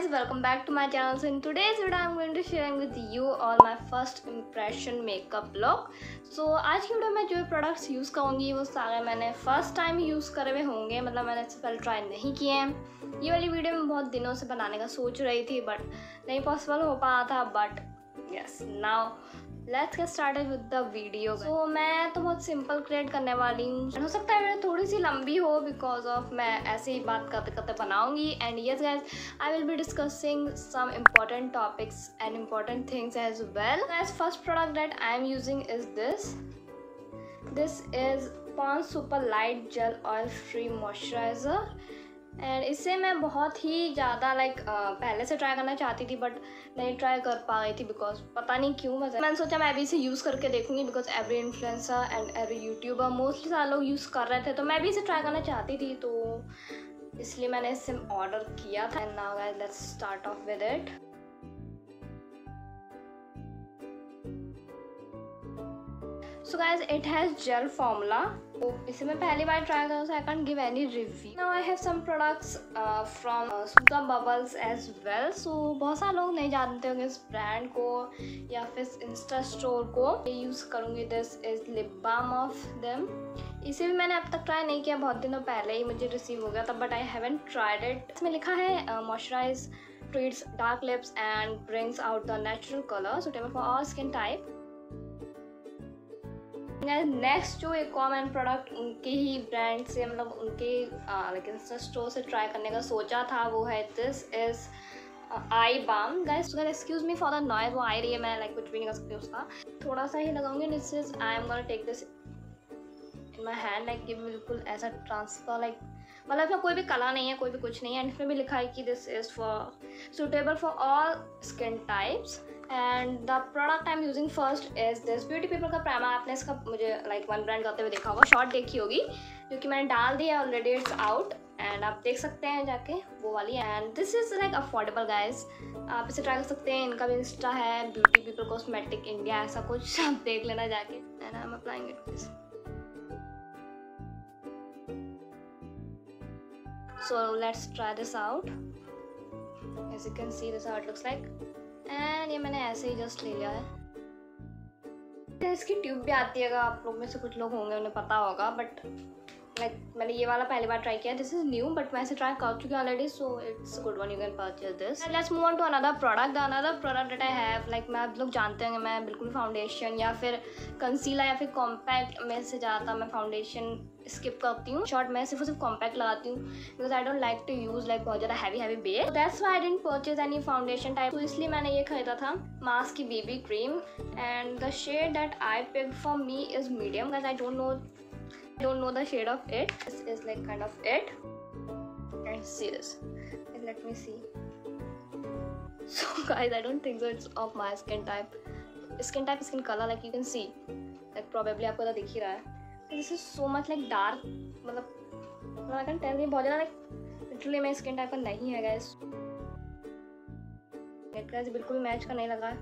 guys, welcome back to my channel. So in today's video I'm going to sharing with you all my first impression makeup look. So आज की video में जो products use करूँगी वो सारे मैंने first time use करे हुए होंगे, मतलब मैंने इससे पहले ट्राई नहीं किए हैं। ये वाली वीडियो मैं बहुत दिनों से बनाने का सोच रही थी बट नहीं पॉसिबल हो पाया था, but yes now let's get started with the video. So मैं तो बहुत सिंपल क्रिएट करने वाली हूँ, हो सकता है वीडियो थोड़ी सी लंबी हो बिकॉज ऑफ मैं ऐसे ही बात करते करते बनाऊंगी। And yes guys, I will be discussing some important topics and important things as well. Guys first product that I am using is this is Pond's super light gel oil free moisturizer. And इसे मैं बहुत ही ज़्यादा पहले से try करना चाहती थी but नहीं ट्राई कर पा रही थी बिकॉज पता नहीं क्यों। मैंने सोचा मैं भी इसे यूज़ करके देखूंगी because every influencer and every YouTuber mostly सारे लोग यूज़ कर रहे थे, तो मैं भी इसे ट्राई करना चाहती थी, तो इसलिए मैंने इसे ऑर्डर किया था। And now guys let's start of with it. So guys, it has gel formula. तो इसे मैं पहली बार ट्राई करूँ, so I can't give any review. Now I have some products from Suka Bubbles as well. So बहुत सारे लोग नहीं जानते होंगे इस ब्रांड को या फिर इंस्टा स्टोर को। यूज़ करूँगी this is lip balm of them. इसे भी मैंने अब तक ट्राई नहीं किया, बहुत दिनों पहले ही मुझे रिसीव हो गया था but I haven't tried it. इसमें लिखा है moisturise treats dark lips and brings out the natural color suitable for all skin type. Next जो एक और मैंने प्रोडक्ट उनके ही ब्रांड से मतलब उनके इंस्टा स्टोर से ट्राई करने का सोचा था वो है this is eye balm. Guys excuse me for the noise, वो आ रही है, मैं कुछ भी नहीं कर सकती उसका। थोड़ा सा ही लगाऊंगी। This is I am gonna take this in my hand. ये बिल्कुल ऐसा ट्रांसफर मतलब इसमें कोई भी कलर नहीं है, कोई भी कुछ नहीं है। एंड इसमें भी लिखा है कि this is for suitable for all skin types. And the product I am using first is this beauty people का प्राइमर। आपने इसका मुझे वन ब्रांड करते हुए देखा होगा, शॉर्ट देखी होगी, जो कि मैंने डाल दी है ऑलरेडी, इट्स आउट एंड आप देख सकते हैं जाके वो वाली। And this is affordable guys, आप इसे ट्राई कर सकते हैं। इनका भी इंस्टा है ब्यूटी पीपल कॉस्मेटिक इंडिया, ऐसा कुछ आप देख लेना जाके। And I am applying it. So let's try this out. As you can see, this is how it looks like. And ये मैंने ऐसे ही जस्ट ले लिया है। इसकी ट्यूब भी आती है, अगर आप लोग में से कुछ लोग होंगे उन्हें पता होगा, बट मैंने ये वाला पहली बार ट्राई किया। दिस इज न्यू बट मैं इसे ट्राई कर चुकी हूँ already, so it's good one, you can purchase this. Let's move on to another product. The another product that I have, मैं आप लोग जानते होंगे मैं बिल्कुल फाउंडेशन या फिर कंसीलर या फिर कॉम्पैक्ट में से ज़्यादा मैं फाउंडेशन स्किप करती हूँ। शॉर्ट मैं सिर्फ कॉम्पैक्ट लगाती हूँ because I don't like to use बहुत ज़्यादा heavy base. That's why I didn't purchase any foundation type, तो इसलिए मैंने ये खरीदा था मास्क की BB cream. And the shade that I picked for me is medium guys. I don't know the shade of it. This is kind of it. And see this. Let me see. So guys, I don't think so it's of my skin type. Skin color, you can see. Probably आपको तो दिख ही रहा है. This is so much dark. मतलब I can tell you बहुत ज़्यादा literally मेरे skin type का नहीं है guys. Guys बिल्कुल मैच का नहीं लगा है.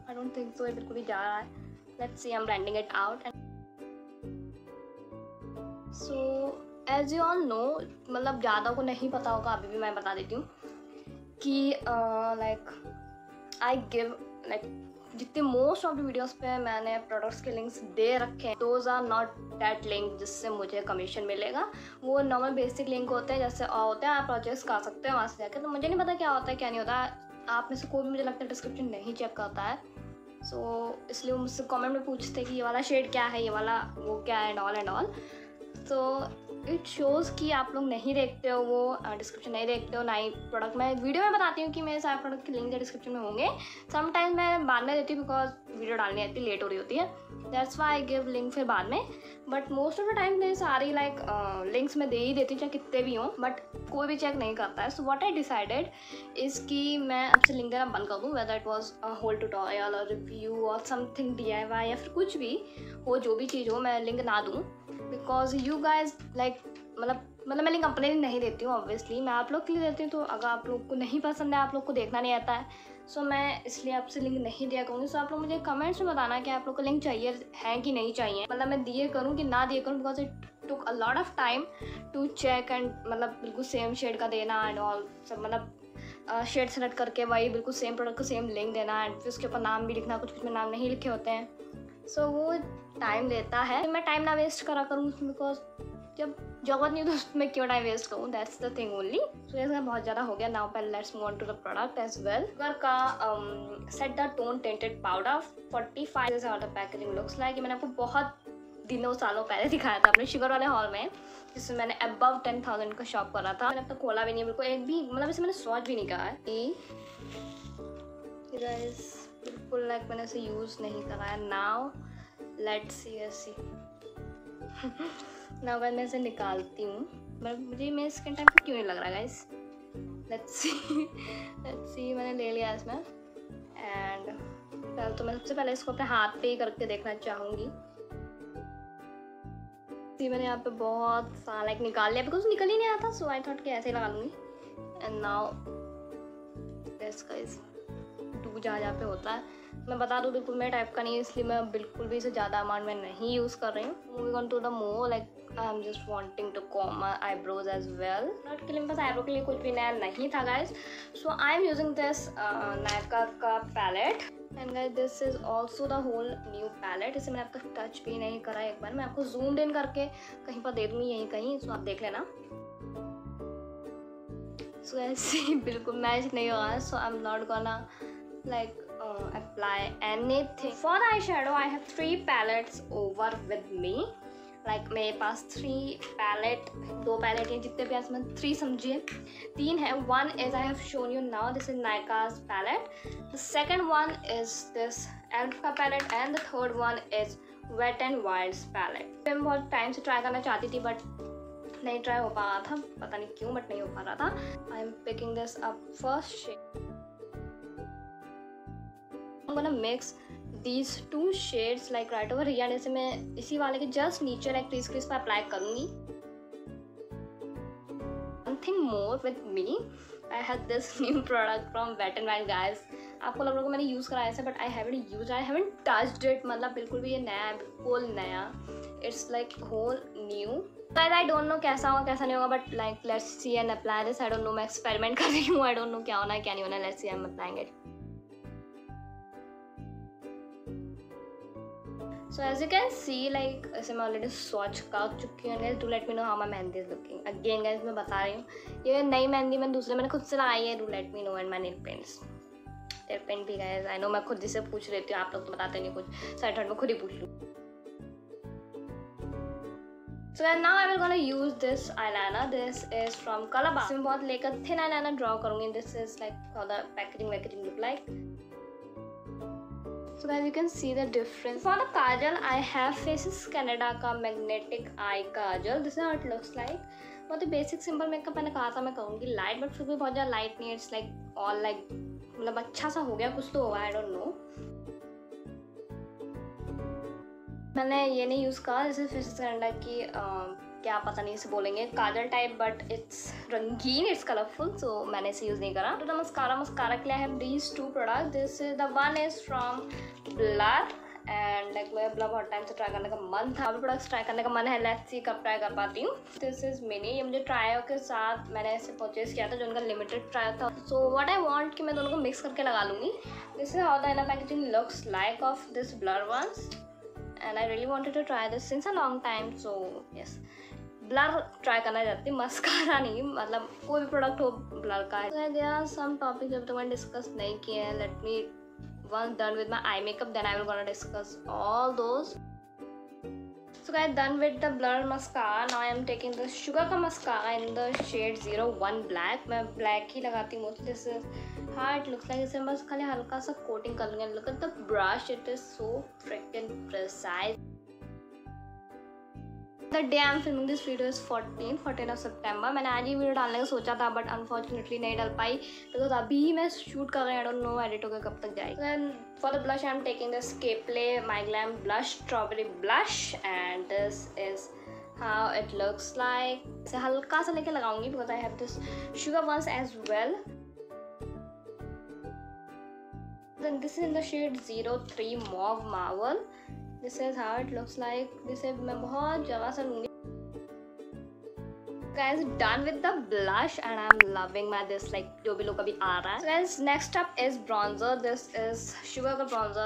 I don't think so. ये बिल्कुल ही जा रहा है. Let's see. I'm blending it out. So as you all know, ज़्यादा को नहीं पता होगा, अभी भी मैं बता देती हूँ कि आई गिव जितने मोस्ट ऑफ द वीडियोस पे मैंने प्रोडक्ट्स के लिंक्स दे रखे हैं, those are not that link जिससे मुझे कमीशन मिलेगा। वो नॉर्मल बेसिक लिंक होते हैं जैसे और होते हैं, आप परचेस कर सकते हैं वहाँ से जाकर। तो मुझे नहीं पता क्या होता है क्या नहीं होता है, आप में से कोई भी मुझे लगता है डिस्क्रिप्शन नहीं चेक करता है। सो इसलिए वो मुझसे कॉमेंट में पूछते हैं कि ये वाला शेड क्या है, ये वाला वो क्या है एंड ऑल। तो इट शोज़ कि आप लोग नहीं देखते हो, वो डिस्क्रिप्शन नहीं देखते हो, ना ही प्रोडक्ट। मैं वीडियो में बताती हूँ कि मेरे सारे प्रोडक्ट के लिंक डिस्क्रिप्शन में होंगे। समटाइम्स मैं बाद में देती हूँ बिकॉज वीडियो डालनी आती लेट हो रही होती है, that's why I give link फिर बाद में। But most of the time मेरे सारी लिंक्स में दे ही देती हूँ चाहे कितने भी हों, बट कोई भी चेक नहीं करता है। So what I decided is कि मैं आपसे लिंक देना बंद कर दूँ, whether it was whole tutorial और रिव्यू और समथिंग DIY या फिर कुछ भी हो, जो भी चीज़ हो मैं लिंक ना दूँ बिकॉज यू गाइज मतलब मैं लिंक अपने लिए नहीं देती हूँ, ऑब्वियसली मैं आप लोग के लिए देती हूँ। तो अगर आप लोग को नहीं पसंद है, आप लोग को देखना नहीं आता है, सो मैं इसलिए आपसे लिंक नहीं दिया करूँगी। सो आप लोग मुझे कमेंट्स में बताना कि आप लोग को लिंक चाहिए है कि नहीं चाहिए, मैं दिए करूँ कि ना दिए करूँ, because it took a lot of time to check and बिल्कुल सेम शेड का देना एंड ऑल सब। शेड सेलेक्ट करके वही बिल्कुल सेम प्रोडक्ट को सेम लिंक देना एंड फिर उसके ऊपर नाम भी लिखना, कुछ में नाम नहीं लिखे होते हैं। सो वो टाइम लेता है। मैं टाइम ना वेस्ट करा करूँ बिकॉज जब जरूरत नहीं तो उसमें क्यों टाइम वेस्ट करूँ, that's the thing only. So ये बहुत ज़्यादा हो गया। नाउ पहले let's move on to the product as well. Sugar का set the tone tinted powder 45 is how the packaging looks like. मैंने आपको बहुत दिनों सालों पहले दिखाया था अपने शुगर वाले हॉल में, जिसमें मैंने अबव 10,000 का शॉप करा था। मैंने अब तक खोला भी नहीं, बिल्कुल एक भी, मतलब इसे मैंने स्वॉच भी नहीं कहा है। बिल्कुल लाइक मैंने इसे यूज़ नहीं करा है। नाउ लेट्स सी नाउ मैं इसे निकालती हूँ, मुझे मेरे स्किन टाइप को क्यों नहीं लग रहा गाइस। लेट्स सी मैंने ले लिया इसमें एंड तो मैं सबसे पहले इसको अपने हाथ पे ही करके देखना चाहूँगी। मैंने यहाँ पे बहुत सारा लाइक निकाल लिया बिकॉज निकल ही नहीं आता, सो आई थॉट कि ऐसे ही लगा लूँगी। And now this guys do जहाँ पे होता है। मैं बता दूँ बिल्कुल मेरे टाइप का नहीं है, इसलिए मैं बिल्कुल भी इसे ज़्यादा अमाउंट में नहीं यूज़ कर रही हूँ। Moving on to the more like I am just wanting to comb my eyebrows as well. Not के लिए बस आईब्रो के लिए कुछ भी नया नहीं था guys. So I am using this Nykaa का palette and guys this is also the whole new palette. इसे मैंने अब तक टच भी नहीं करा। एक बार मैं आपको जूम्ड इन करके कहीं पर दे दूँगी, यहीं कहीं, सो आप देख लेना। सो ऐसे बिल्कुल मैच नहीं होगा, so I am not gonna like apply anything. For the eyeshadow I have 3 palettes over with me. Like मेरे पास 3 palette, 2 palette हैं जितने भी इसमें 3 समझिए, 3 है। One is I have shown you now, this is Nyka's palette. The second one is this Elf का palette and the third one is Wet n Wild's palette. मैं बहुत टाइम से ट्राई करना चाहती थी बट नहीं ट्राई हो पा रहा था, पता नहीं क्यों बट नहीं हो पा रहा था। I am picking this up first shade. I'm gonna mix these 2 shades like right over here, जैसे मैं इसी वाले के जस्ट नीचे like crease पे अप्लाई करूँगी। One thing more with me, I had this new product from Wet n Wild guys. आपको लग रहा होगा मैंने यूज़ करा ऐसे but I haven't touched it, मतलब बिल्कुल भी ये नया है, बिल्कुल नया। It's like whole new. Guys I don't know कैसा होगा कैसा नहीं होगा but like let's see and apply this. I don't know, मैं एक्सपेरिमेंट कर रही हूँ, I don't know क्या होना है क्या नहीं होना है। Let's see, I'm applying it. So as you can see like ऐसे मैं ऑलरेडी स्वॉच कर चुकी हूँ guys. Do let me know how my mehndi is looking. Again guys मैं बता रही हूँ, ये नई मेहंदी मैंने खुद से लगाई है। Do let me know and my nail paints. Nail paint भी guys I know मैं खुद जिसे पूछ लेती हूँ, आप लोग तो बताते नहीं कुछ, साइड में खुद ही पूछ लूँ। So now I will gonna use this eyeliner. This is from Colorbar. इसमें बहुत लेकर thin eyeliner draw करूँगी. This is like how the packaging look like. So guys you can see the difference. For the kajal I have Faces Canada का magnetic eye kajal. This is how it looks like. बहुत ही basic simple makeup मैंने कहा था मैं करूँगी light, but फिर भी बहुत ज़्यादा light नहीं है। It's like all like मतलब अच्छा सा हो गया, कुछ तो होगा, I don't know. मैंने ये नहीं यूज़ करा, जैसे Faces Canada की क्या पता नहीं इसे बोलेंगे काजल टाइप बट इट्स रंगीन, इट्स कलरफुल, सो मैंने इसे यूज़ नहीं करा। तो द मस्कारा के लिए I have these 2 product. This the one is from blur and like मैं ब्लर बहुत टाइम से ट्राई करने का मन था, अभी प्रोडक्ट्स ट्राई करने का मन है, लेट्स सी कब ट्राई कर पाती हूँ। दिस इज मिनी, ये मुझे ट्रायो के साथ मैंने इसे परचेज किया था जो उनका लिमिटेड ट्रायल था। सो व्हाट आई वांट कि मैं दोनों को मिक्स करके लगा लूँगी। This is how the inner packaging looks like of this blur ones and I really wanted to try this since a long time, so yes blur try करना चाहती हूँ, मस्कारा नहीं, मतलब कोई भी प्रोडक्ट हो ब्लर का है। देयर आर सम टॉपिक्स जब तक मैंने डिस्कस नहीं किए हैं। Let me once done with my eye makeup then I will gonna discuss all those. So guys done with the blur mascara. Now I am taking the Sugar का mascara in the shade 01 black. मैं black ही लगाती हूँ mostly. This is how it looks like. इसे बस खाली हल्का सा coating कर लूँगी। Look at the brush, it is so freaking precise. The day I am filming this video is 14 of September. मैंने आज ही वीडियो डालने का सोचा था बट अनफॉर्चुनेटली नहीं डाल पाई बिकॉज अभी ही मैं शूट कर रही हूँ। आई डोंट नो एडिट होकर कब तक जाएगी। Then for the blush I am taking this Kplay My Glam Blush Strawberry Blush and this is how it looks like. इसे हल्का सा लेके लगाऊंगी because I have this Sugar ones as well. Then this is in the shade 03 Mauve Marvel. This is how it looks like. जिसे मैं बहुत जगह से लूँगी Guys, done with the blush and I'm loving my this like जो भी look अभी आ रहा है. So guys, next up is bronzer. This is Sugar का bronzer.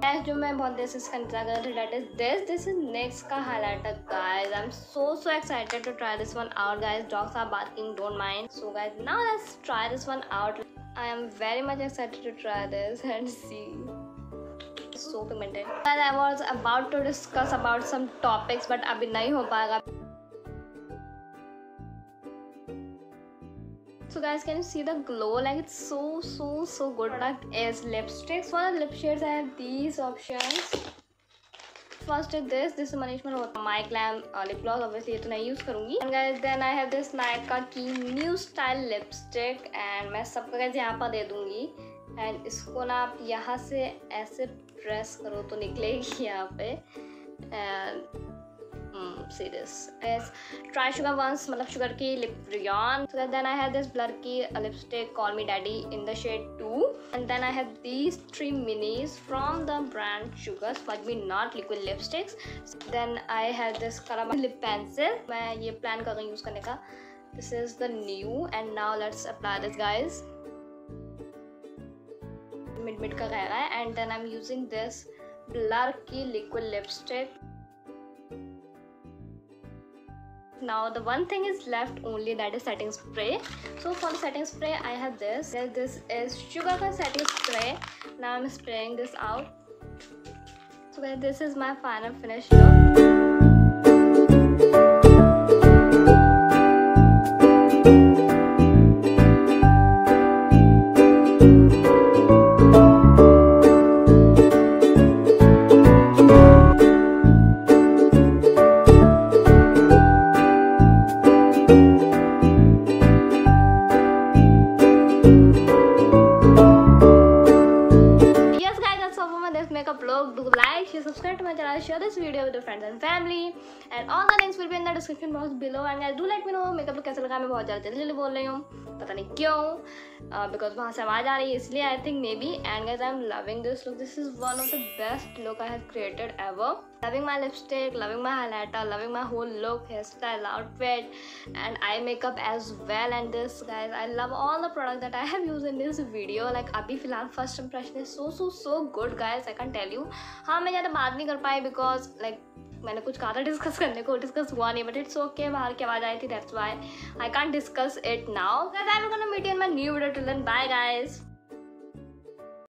Guys, जो मैं बहुत देर से इसका इंतजार कर रही थी, that is this. This is NYX का highlighter, guys. I'm so excited to try this one out, guys. Dogs are barking, don't mind. So guys, now let's try this one out. I am very much excited to try this and see. So pigmented. And I was about to discuss about some topics, but अभी नहीं हो पाएगा. So guys, can you see the glow? Like it's so good. Like as lipsticks, for the lip shades I have these options. First is this is Manish Malhotra My Glam lip gloss. Obviously ये तो नहीं use करूँगी. And guys, then I have this Nykaa की new style lipstick and मैं सबको guys यहाँ पर दे दूँगी. And इसको ना आप यहाँ से ऐसे प्रेस करो तो निकलेगी यहाँ पे. And see this is Try Sugar Once, मतलब sugar की lip rayon. So then I have this blur की lipstick Call Me Daddy in the shade 2. And then I have these 3 minis from the brand Sugar, but me not liquid lipsticks. Then I have this Karama lip pencil. मैं ये plan कर रही हूँ use करने का. This is the new and now let's apply this, guys. Mid का रहेगा है. And then I'm using this blur की liquid lipstick. Now the one thing is left only, that is setting spray. So for the setting spray I have this. This is Sugar का setting spray. Now I'm spraying this out. So guys, this is my final finished look. Makeup look. Do like, share, subscribe to my channel, share this video with your friends and family, and all the links will be in the description box below. And guys, do let me know makeup look कैसा लगा. मैं बहुत जल्दी बोल रही हूँ, पता नहीं क्यों, because वहाँ से आवाज़ आ रही है इसलिए I think maybe. And guys, I'm loving this look. This is one of the best look I have created ever. Loving my lipstick, loving my highlighter, loving my whole look, hairstyle, outfit, and eye makeup as well. And this, guys, I love all the products that I have used in this video. Like अभी फिलहाल first impression is so good, guys. I can't tell you. हाँ, मैं ज़्यादा बात नहीं कर पाई because like मैंने कुछ कहा था डिस्कस करने को, डिस्कस हुआ नहीं, but it's okay. बाहर की आवाज़ आई थी, that's why I can't discuss it now. Guys, I'm gonna meet you in my new video. Till then, bye, guys.